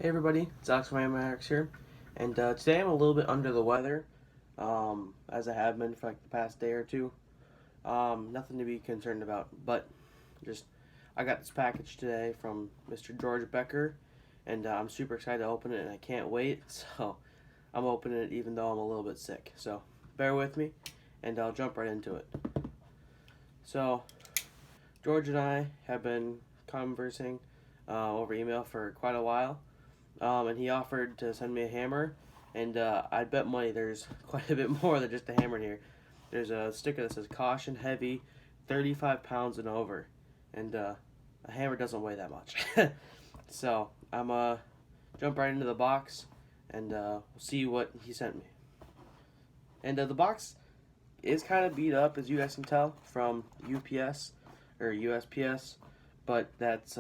Hey everybody, it's Alex from Ironworks here, and today I'm a little bit under the weather, as I have been for like the past day or two. Nothing to be concerned about, but just I got this package today from Mr. George Becker, and I'm super excited to open it, and I can't wait. So I'm opening it even though I'm a little bit sick. So bear with me, and I'll jump right into it. So George and I have been conversing over email for quite a while. And he offered to send me a hammer, and I bet money there's quite a bit more than just a hammer in here. There's a sticker that says "Caution Heavy, 35 pounds and over," and a hammer doesn't weigh that much. So I'm jump right into the box, and we'll see what he sent me. And the box is kind of beat up, as you guys can tell from UPS or USPS, but that's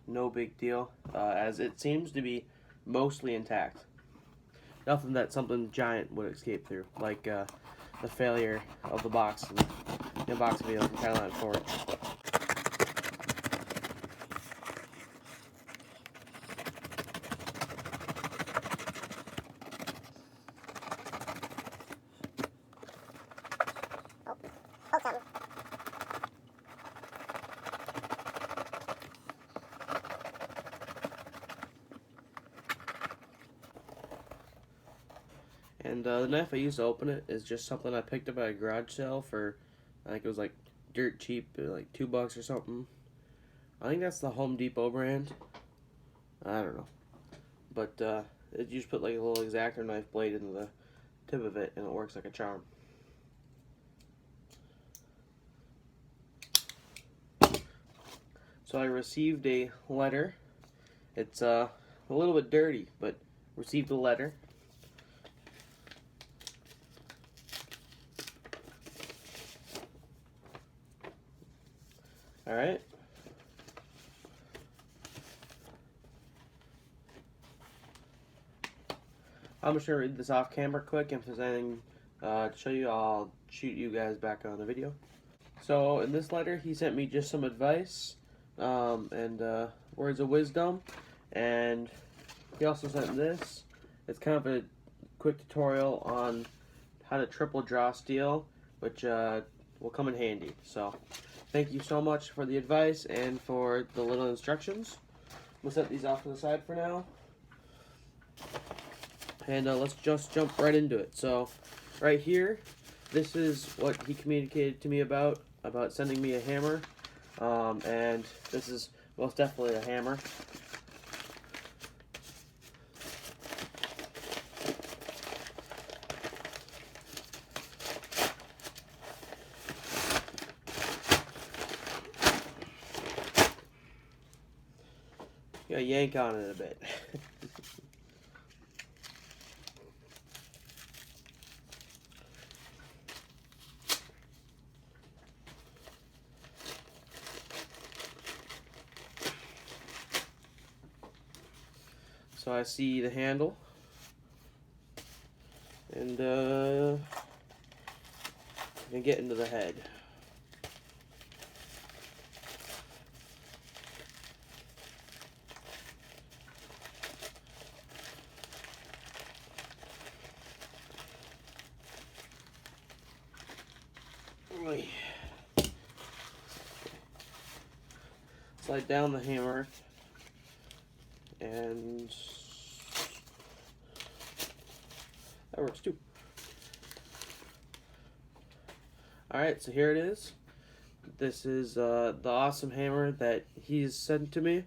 no big deal, as it seems to be mostly intact. Nothing that something giant would escape through, like the failure of the box and the unboxing video from Caroline Ford. And the knife I used to open it is just something I picked up at a garage sale for, I think it was like dirt cheap, like $2 or something. I think that's the Home Depot brand. I don't know, but you just put like a little X-Acto knife blade into the tip of it, and it works like a charm. So I received a letter. It's a little bit dirty, but received a letter. All right. I'm just gonna read this off camera quick. If there's anything to show you, I'll shoot you guys back on the video. So in this letter, he sent me just some advice and words of wisdom, and he also sent this. It's kind of a quick tutorial on how to triple draw steel, which will come in handy. So thank you so much for the advice and for the little instructions. We'll set these off to the side for now. And let's just jump right into it. So right here, this is what he communicated to me about sending me a hammer. And this is most definitely a hammer. Gotta yank on it a bit. So I see the handle, and I can get into the head. Slide down the hammer, and that works too. Alright, so here it is. This is the awesome hammer that he's sent to me.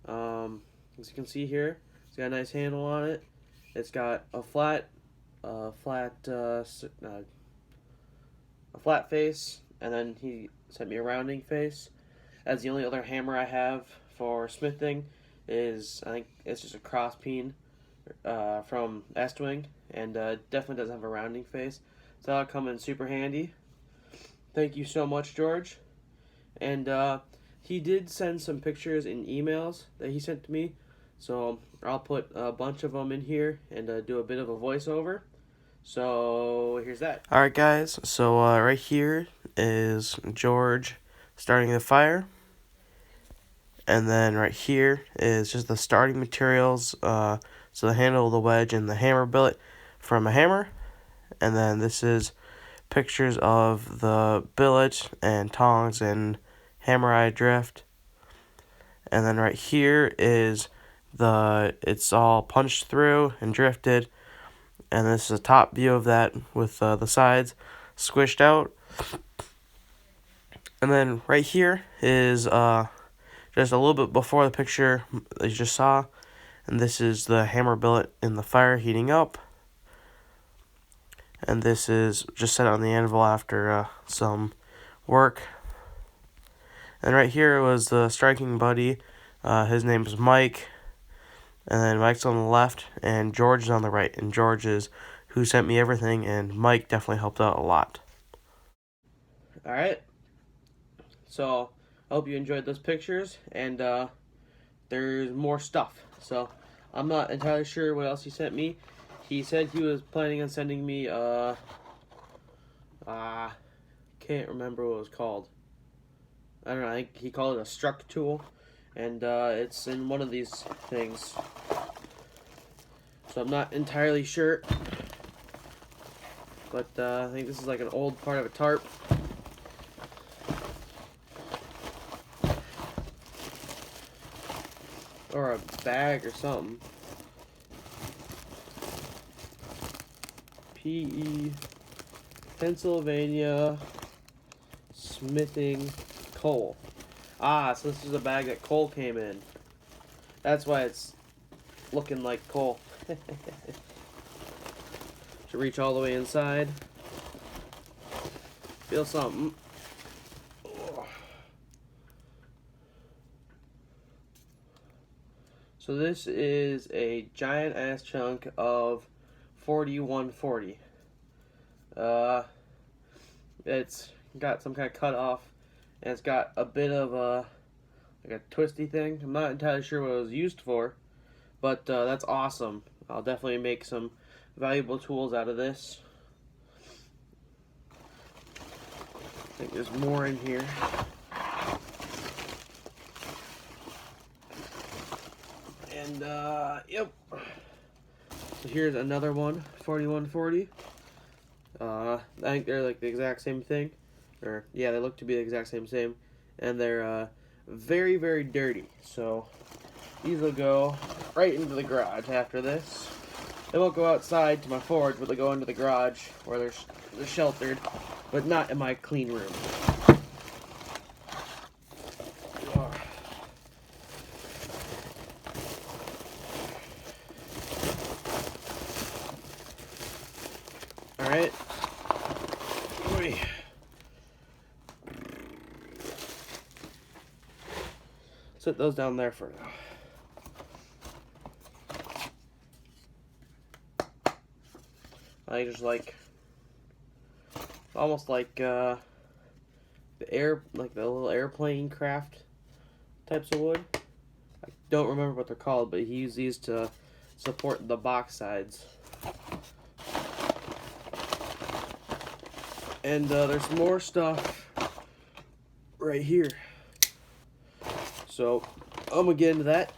As you can see here, it's got a nice handle on it. It's got a flat face, and then he sent me a rounding face. As the only other hammer I have for smithing is, I think it's just a cross peen from Estwing, and definitely doesn't have a rounding face. So that'll come in super handy. Thank you so much, George. And he did send some pictures in emails that he sent to me, so I'll put a bunch of them in here and do a bit of a voiceover. So here's that. Alright guys, so right here is George starting the fire. And then right here is just the starting materials. So the handle, the wedge, and the hammer billet from a hammer. And then this is pictures of the billet and tongs and hammer eye drift. And then right here is it's all punched through and drifted. And this is a top view of that with the sides squished out. And then right here is just a little bit before the picture that you just saw. And this is the hammer billet in the fire heating up. And this is just set on the anvil after some work. And right here was the striking buddy. His name is Mike. And then Mike's on the left, and George is on the right. And George is who sent me everything, and Mike definitely helped out a lot. Alright. So, I hope you enjoyed those pictures, and there's more stuff. So, I'm not entirely sure what else he sent me. He said he was planning on sending me, can't remember what it was called. I don't know, I think he called it a struck tool, and it's in one of these things. So I'm not entirely sure, but I think this is like an old part of a tarp. Or a bag or something. P.E. Pennsylvania Smithing Coal. Ah, so this is a bag that coal came in. That's why it's looking like coal. To reach all the way inside. Feel something. So this is a giant ass chunk of 4140. It's got some kind of cut off, and it's got a bit of like a twisty thing. I'm not entirely sure what it was used for, but that's awesome. I'll definitely make some valuable tools out of this. I think there's more in here. And yep. So here's another one, 4140. I think they're like the exact same thing, or yeah, they look to be the exact same, and they're very, very dirty. So these will go right into the garage after this. They won't go outside to my forge, but they go into the garage where they're sheltered, but not in my clean room. Alright. Set those down there for now. I just like, almost like the little airplane craft types of wood. I don't remember what they're called, but he used these to support the box sides. And there's more stuff right here. So I'm gonna get into that.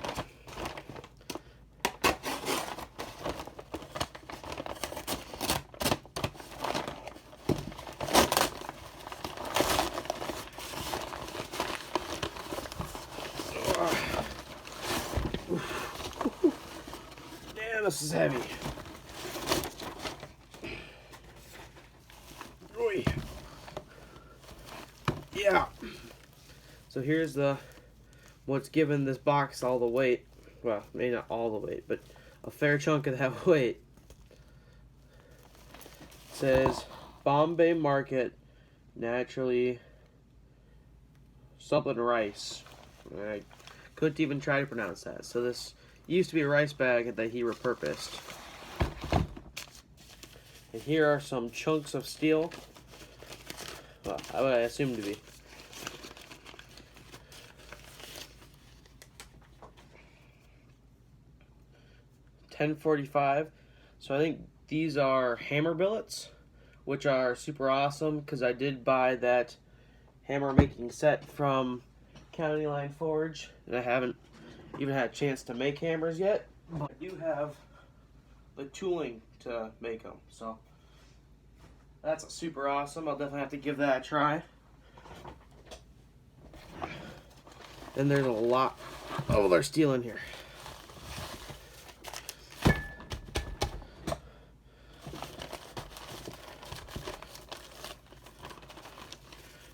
Damn, this is heavy. Yeah. So here's what's given this box all the weight. Well, maybe not all the weight, but a fair chunk of that weight. It says Bombay Market Naturally something rice. I couldn't even try to pronounce that. So this used to be a rice bag that he repurposed. And here are some chunks of steel. Well, I would assume to be. $10.45. So I think these are hammer billets, which are super awesome because I did buy that hammer making set from county line forge, and I haven't even had a chance to make hammers yet, but I do have the tooling to make them, so that's super awesome. I'll definitely have to give that a try. Then there's a lot of other steel in here.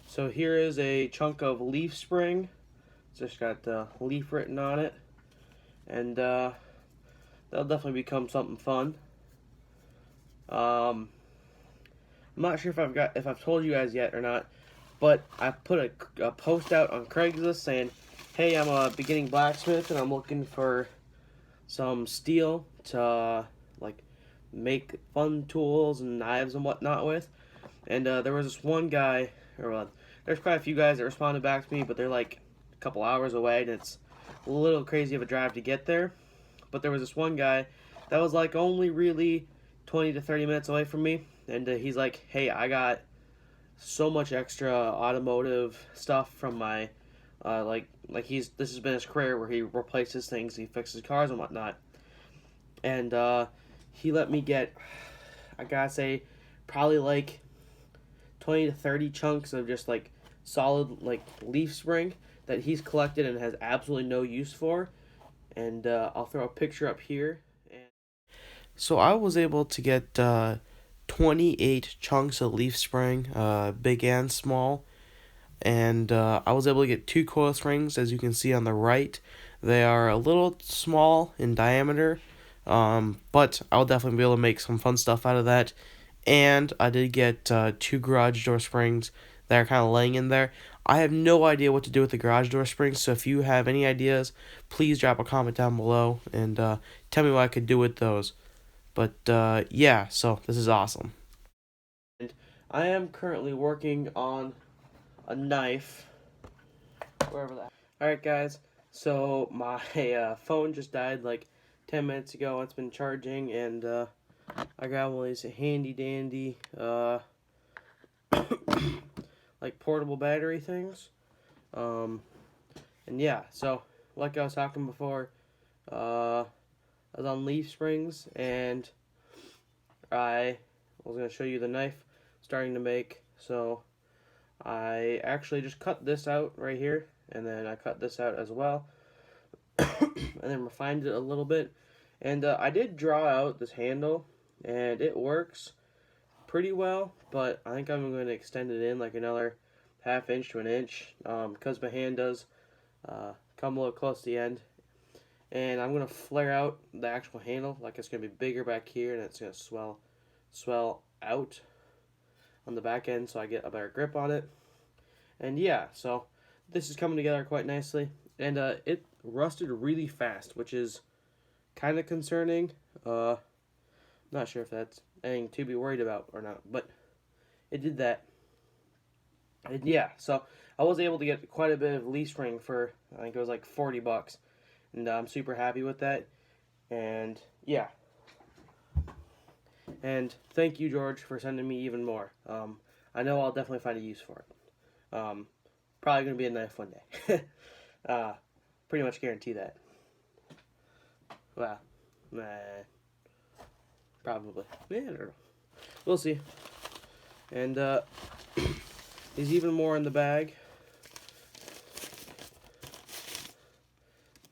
So here is a chunk of leaf spring. It's just got leaf written on it, and that'll definitely become something fun. I'm not sure if I've told you guys yet or not, but I put a post out on Craigslist saying, "Hey, I'm a beginning blacksmith, and I'm looking for some steel to like make fun tools and knives and whatnot with." And there was this one guy, or there's quite a few guys that responded back to me, but they're like a couple hours away, and it's a little crazy of a drive to get there. But there was this one guy that was like only really 20 to 30 minutes away from me, and he's like, "Hey, I got so much extra automotive stuff from my this has been his career where he replaces things, he fixes cars and whatnot, and he let me get, I gotta say, probably like 20 to 30 chunks of just like solid like leaf spring that he's collected and has absolutely no use for, and I'll throw a picture up here. So I was able to get 28 chunks of leaf spring, big and small, and I was able to get 2 coil springs, as you can see on the right. They are a little small in diameter, but I'll definitely be able to make some fun stuff out of that. And I did get 2 garage door springs that are kind of laying in there. I have no idea what to do with the garage door springs, so if you have any ideas, please drop a comment down below and tell me what I could do with those. But yeah, so this is awesome. And I am currently working on a knife, wherever that. Alright guys, so my phone just died like 10 minutes ago. It's been charging, and I got one of these handy dandy like portable battery things. And yeah, so like I was talking before, I was on leaf springs, and I was going to show you the knife I'm starting to make. So I actually just cut this out right here, and then I cut this out as well, and then refined it a little bit. And I did draw out this handle, and it works pretty well, but I think I'm going to extend it in like another ½ inch to an inch, because my hand does come a little close to the end. And I'm going to flare out the actual handle, like it's going to be bigger back here, and it's going to swell out on the back end so I get a better grip on it. And yeah, so this is coming together quite nicely, and it rusted really fast, which is kind of concerning. Not sure if that's anything to be worried about or not, but it did that. And yeah, so I was able to get quite a bit of leaf spring for, I think it was like $40, and I'm super happy with that. And yeah, and thank you, George, for sending me even more. I know I'll definitely find a use for it. Probably gonna be a knife one day. Pretty much guarantee that. Well, nah, probably. Yeah, I don't know. We'll see. And there's even more in the bag.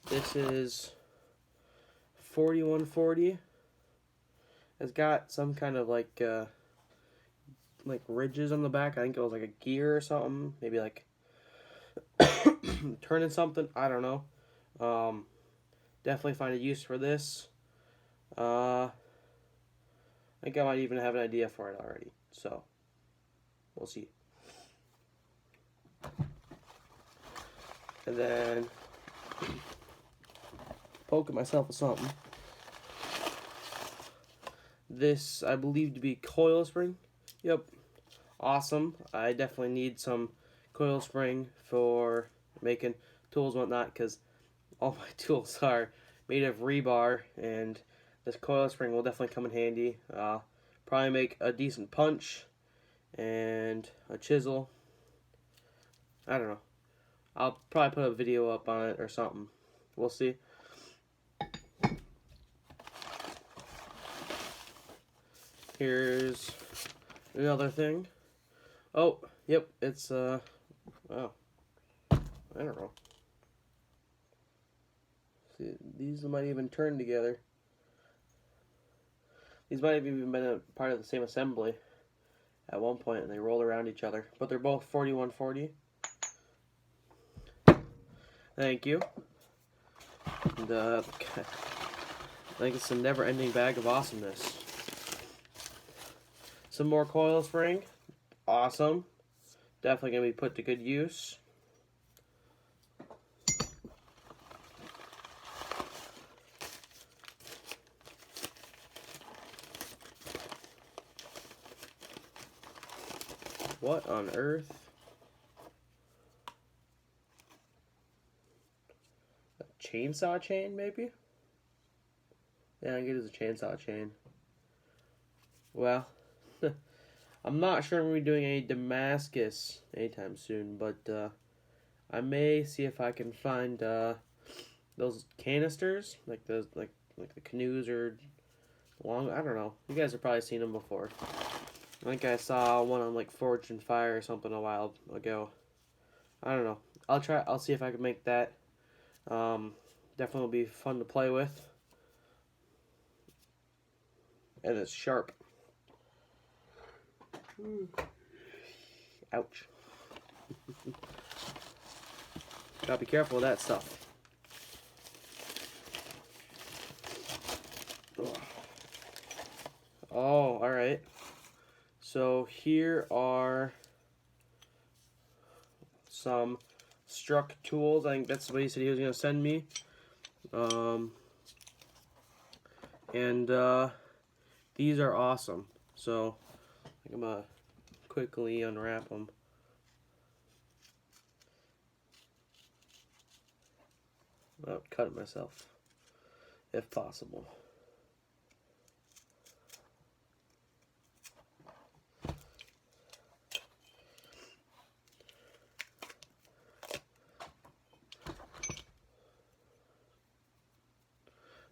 This is 4140. It's got some kind of like ridges on the back. I think it was like a gear or something. Maybe like turning something. I don't know. Definitely find a use for this. I think I might even have an idea for it already. So we'll see. And then poking myself with something. This I believe to be coil spring. Yep. Awesome. I definitely need some coil spring for making tools and whatnot, because all my tools are made of rebar, and this coil spring will definitely come in handy. Probably make a decent punch and a chisel. I don't know. I'll probably put a video up on it or something. We'll see. Here's another thing. Oh, yep, it's wow. I don't know. See, these might even turn together. These might have even been a part of the same assembly at one point, and they roll around each other. But they're both 4140. Thank you. And I think it's a never-ending bag of awesomeness. Some more coil spring. Awesome. Definitely going to be put to good use. What on earth? A chainsaw chain, maybe? Yeah, I think it is a chainsaw chain. Well, I'm not sure I'm going to be doing any Damascus anytime soon, but I may see if I can find those canisters, like those, like the canoes or long. I don't know. You guys have probably seen them before. I think I saw one on like Forge and Fire or something a while ago. I don't know. I'll see if I can make that. Definitely will be fun to play with. And it's sharp. Ouch. Gotta be careful with that stuff. Oh, alright. So here are some struck tools. I think that's what he said he was going to send me. These are awesome. So I'm going to quickly unwrap them. Without cutting myself, if possible.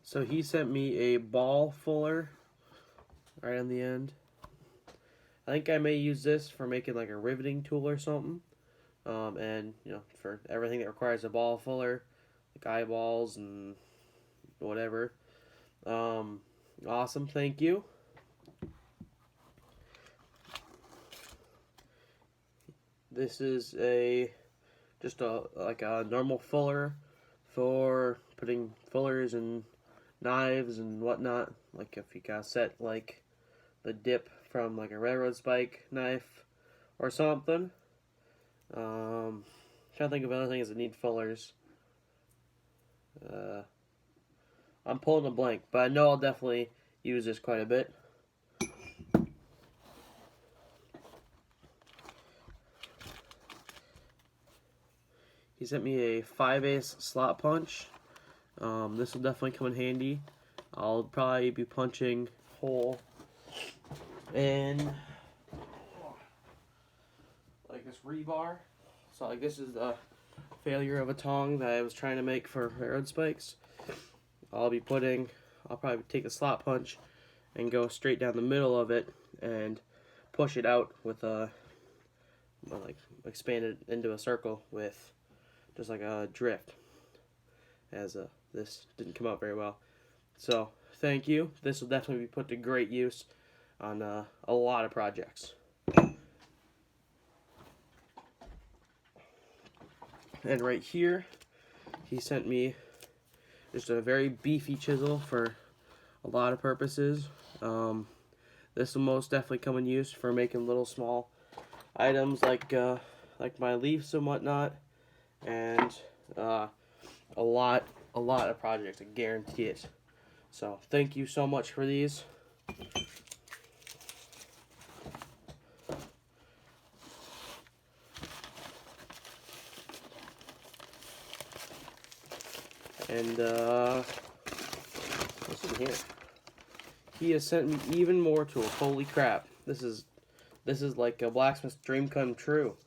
So he sent me a ball fuller right on the end. I think I may use this for making like a riveting tool or something. And you know, for everything that requires a ball fuller, like eyeballs and whatever. Awesome, thank you. This is just like a normal fuller for putting fullers and knives and whatnot. Like if you got set like the dip from like a railroad spike knife or something. Trying to think of other things that need fullers. I'm pulling a blank, but I know I'll definitely use this quite a bit. He sent me a 5/8 slot punch. This will definitely come in handy. I'll probably be punching hole in like this rebar. So like this is the failure of a tong that I was trying to make for railroad spikes. I'll probably take a slot punch and go straight down the middle of it and push it out with like expand it into a circle with just like a drift. As this didn't come out very well. So thank you. This will definitely be put to great use on a lot of projects. And right here, he sent me just a very beefy chisel for a lot of purposes. This will most definitely come in use for making little small items like my leaves and whatnot, and a lot of projects. I guarantee it. So thank you so much for these. And what's in here? He has sent me even more tools. Holy crap! This is like a blacksmith's dream come true.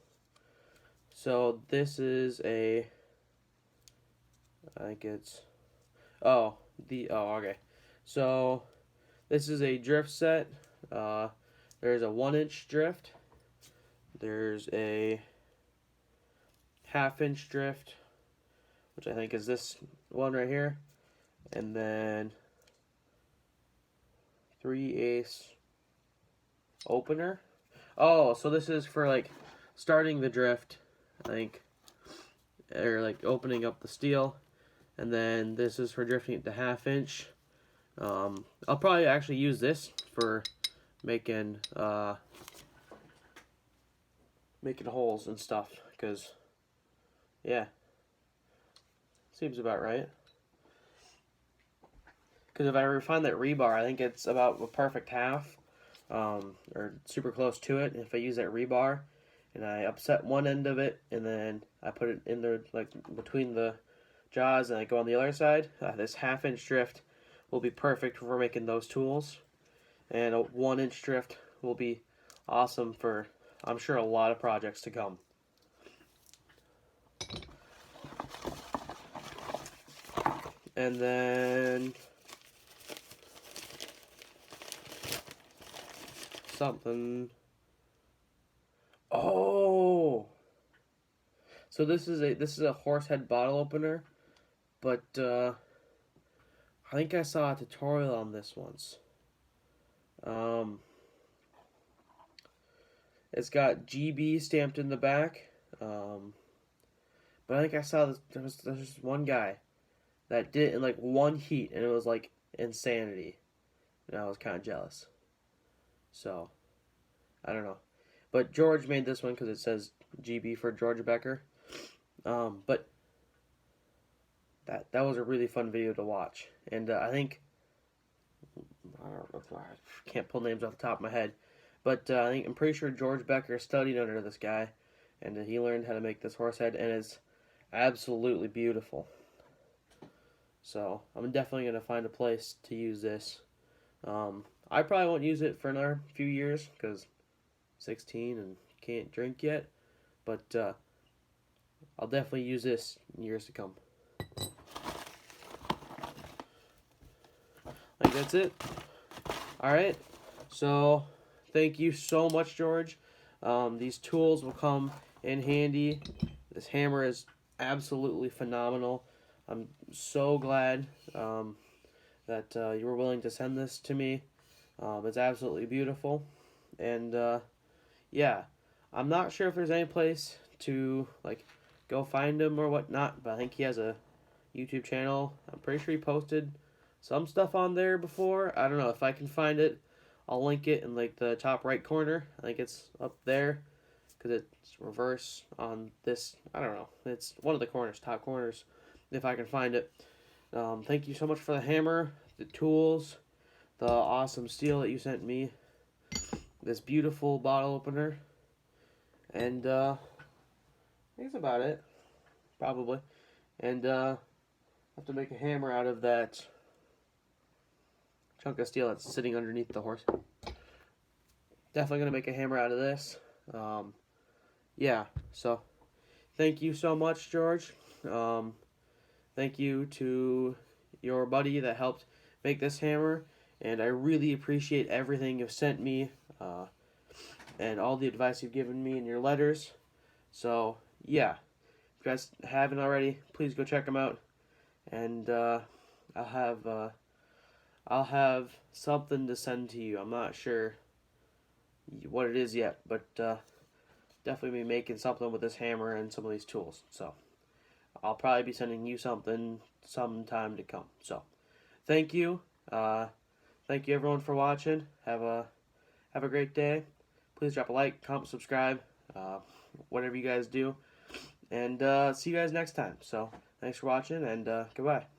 So this is a, I think it's, oh, okay. So this is a drift set. There's a 1-inch drift. There's a half-inch drift, which I think is this one right here. And then 3/8 opener. Oh, so this is for like starting the drift, I think, or like opening up the steel. And then this is for drifting it to 1/2 inch. I'll probably actually use this for making making holes and stuff, because yeah, seems about right. Because if I ever find that rebar, I think it's about a perfect half, or super close to it. If I use that rebar and I upset one end of it and then I put it in there like between the jaws and I go on the other side, this 1/2 inch drift will be perfect for making those tools. And a 1-inch drift will be awesome for, I'm sure, a lot of projects to come. And then something. Oh, so this is a horse head bottle opener, but I think I saw a tutorial on this once. It's got GB stamped in the back, but I think I saw this. There's one guy that did it in like one heat, and it was like insanity, and I was kind of jealous. So I don't know, but George made this one because it says GB for George Becker. But that was a really fun video to watch, and I think, I don't know, I can't pull names off the top of my head, but I'm pretty sure George Becker studied under this guy, and he learned how to make this horse head, and it's absolutely beautiful. So I'm definitely gonna find a place to use this. I probably won't use it for another few years because 16 and can't drink yet, but I'll definitely use this in years to come. I think that's it. Alright, so thank you so much, George. These tools will come in handy. This hammer is absolutely phenomenal. I'm so glad that you were willing to send this to me. It's absolutely beautiful. And yeah, I'm not sure if there's any place to like go find him or whatnot, but I think he has a YouTube channel. I'm pretty sure he posted some stuff on there before. I don't know if I can find it. I'll link it in like the top right corner. I think it's up there because it's reverse on this. I don't know. It's one of the corners, top corners, if I can find it. Thank you so much for the hammer, the tools, the awesome steel that you sent me, this beautiful bottle opener, and I think that's about it, probably. And I have to make a hammer out of that chunk of steel that's sitting underneath the horse. Definitely gonna make a hammer out of this. Yeah, so thank you so much, George. Thank you to your buddy that helped make this hammer, and I really appreciate everything you've sent me, and all the advice you've given me in your letters. So yeah, if you guys haven't already, please go check them out, and I'll have something to send to you. I'm not sure what it is yet, but definitely be making something with this hammer and some of these tools. So I'll probably be sending you something sometime to come. So thank you. Thank you everyone for watching. Have a great day. Please drop a like, comment, subscribe, whatever you guys do. And see you guys next time. So thanks for watching, and goodbye.